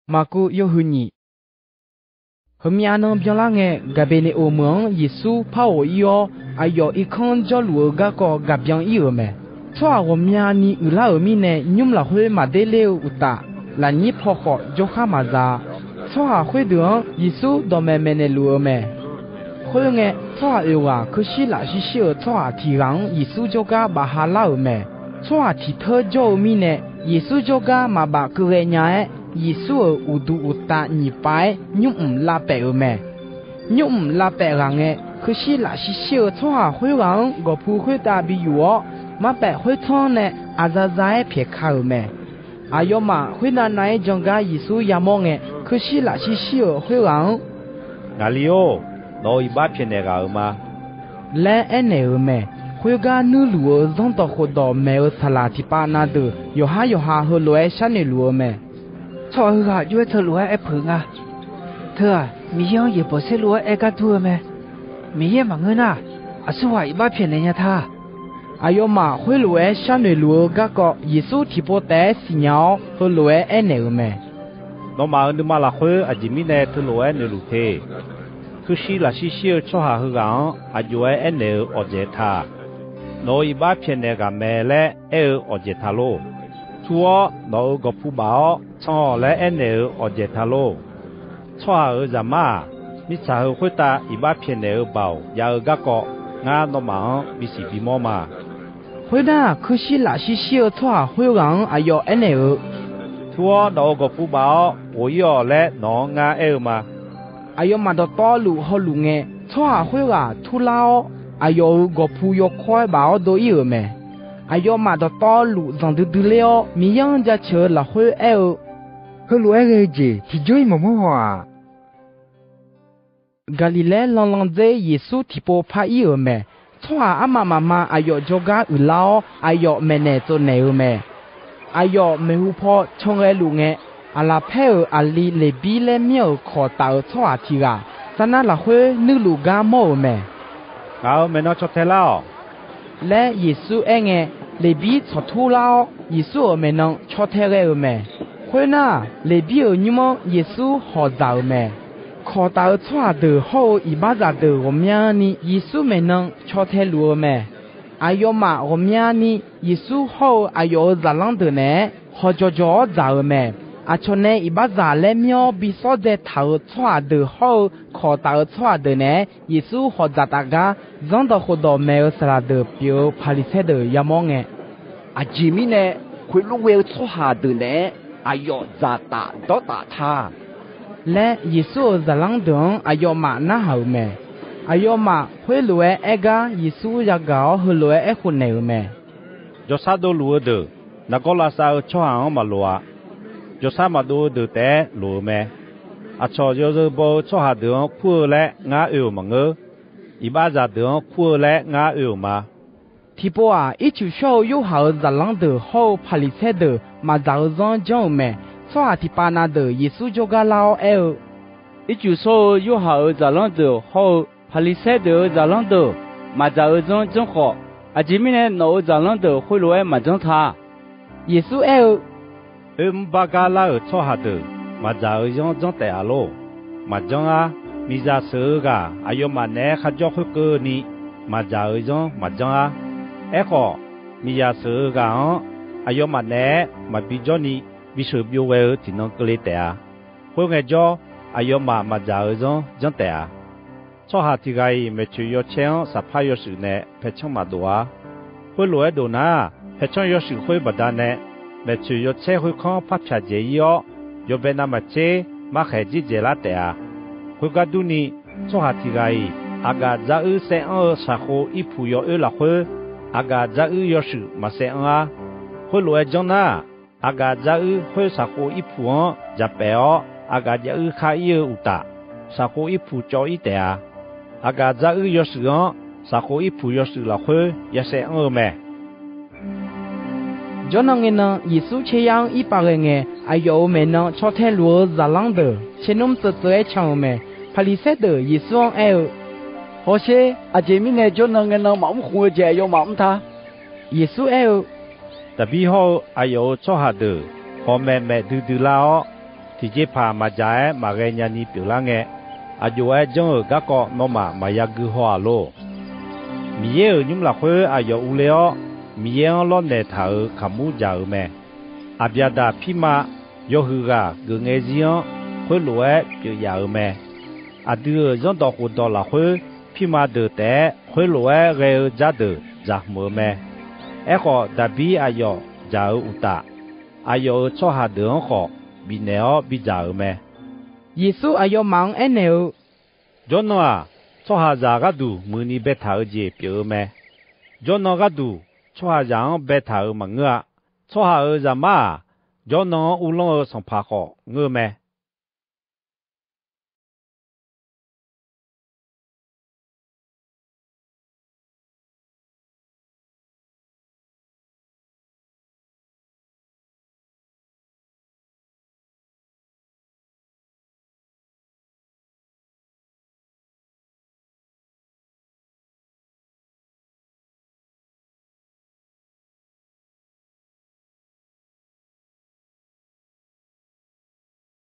Maďkuḥ 又和你。和面能表达个改变的欧盟耶稣怕我哟，哎哟一看就路个个改变伊没。错我面你有拉米呢，你们会马得了有大，那你跑好就哈马扎。错会的耶稣都没没的路没。会个错有啊，可是那是小错提纲耶稣就个把哈拉没。错提特就米呢，耶稣就个嘛把个个伢耶稣有度有大你白，你拉白没？你拉白人个，可是那是小错会人我不会打比我，嘛白会唱呢，阿扎在撇开没？哎哟嘛，会那种个耶稣也忙个，可是那是小会人。哪里哦？我一把骗那个吗？来安那没？会个女路上到活到没有查拉提巴那的，有哈和来山的路没？错啊，因为这路还碰啊，特啊，米样也不是路还个多没？米也忙个呐，啊是话一把骗人家他。哎哟嘛，会路还山的路个个耶稣提波带死鸟和路还安那没？我嘛你嘛拉会啊，今米呢特路还那路去，可是那是小错下去讲，啊就还安那学着他，我一把骗那个没嘞，学着他咯。错，我个ผู้บ่าวช่อและเอ็นเนอเจทาโลช่อจะมามิสาหุตาอีบ้าเพียนเนอเบายาก็ก็งานนมังมิสิบิมอมา会的，可是那是小错会人哎哟安那ทัว我个ผู้บ่าว我要และน้องงามา哎哟嘛到道路和路眼错会啊突老哎哟个ผู้要快บ่都有没？哎哟嘛到道路上都了，米样家车了会和路爱个姐，提追么么话。加里来浪在耶稣提波拍伊没？错阿妈哎哟就个有老，哎哟没呢做呢没？哎哟没有破冲个路眼，阿拉配阿里来比来苗靠到错提个，咱那了会女路个么没？我没那做太老。来耶稣哎个。雷比出土了，耶稣没能出太个没？会呢，雷比你们耶稣好早没？考到错的好一把子的我们呢，耶稣没能出太路没？哎哟嘛，我们呢，耶稣好哎哟咋啷的呢？好早早没？啊，从那一把子来苗比所在头错的好，考到错的呢，耶稣好咋大家让到好多没有啥啦的，比如帕里菜的要么个。啊，前面呢会路为错下的呢，哎哟咋打都打他。来，耶稣咋啷的？哎哟嘛那好没？哎哟嘛会路诶一个耶稣要搞和路诶混内没？就啥都路的，那个拉萨错行嘛路啊。就啥么都得得路没，啊，错就是不错下的苦来nehṟ-ehʼ嘛个，一把子的苦来nehṟ-ehʼ嘛。提波啊，一就说有好咋啷的好帕里菜的，嘛早上讲没，错提巴那的耶稣就个老哎，一就说有好咋啷的好帕里菜的咋啷的，嘛早上正好，啊，前面呢我咋啷的会来嘛正他，耶稣哎。巴嘎拉错下的，嘛早上种带下咯，嘛种啊，米扎蛇个，哎哟嘛呢，还叫会个你，嘛早上嘛种啊，哎个，米扎蛇个哦，哎哟嘛呢，嘛比叫你，比手表为只能个里带啊，会个叫，哎哟嘛早上种带啊，错下这个没去要钱，啥怕要事呢，陪抢嘛多啊，会落来多呢，陪抢要事会不单呢。每次有车会看拍车节哟，有被那么车马海子节拉的啊，会个多呢，做下这个阿个12三号一铺要2了会，阿个12要是马3啊，会来讲呐，阿个12会3号一铺哦，就白哦，阿个12开1大，3号一铺交一的啊，阿个12要是哦，3号一铺要是了会也3没。就那个呢，耶稣这样一百个人，哎呦没呢，朝天路咋啷的，先弄这一枪没，帕里塞的耶稣哎，好些啊前面呢就那个呢忙活着又忙他，耶稣哎，特别好哎呦做下的，后面没嘟嘟啦哦， thì chế phà mà trái mà gây nhà ni biểu la nghe à dù ai trong ở các cọ nó mà ya cứ hoa lô mi ở nhung là khơi à dù u leo mi ở lo nè thở khám mu giàu mẹ à bia đà phi mà yo hư gà cứ nghe riêng khơi lúa biểu giàu mẹ à đưa dân tộc của đó là khơi phi mà được té khơi lúa gây ra được giặc mưa mẹ ấy họ đã bị à dù giàu u ta à dù cho hà đường họ bị nẻo bị giàu mẹ Giêsu ayo mang eneo cho nó à cho hà già cái đủ mưa ni bé thở gì biểu mẹ cho nó cái đủ cho hà giang bé thở mà ngựa cho hà ở già mà cho nó u long ở sòng phá họ ngựa mẹ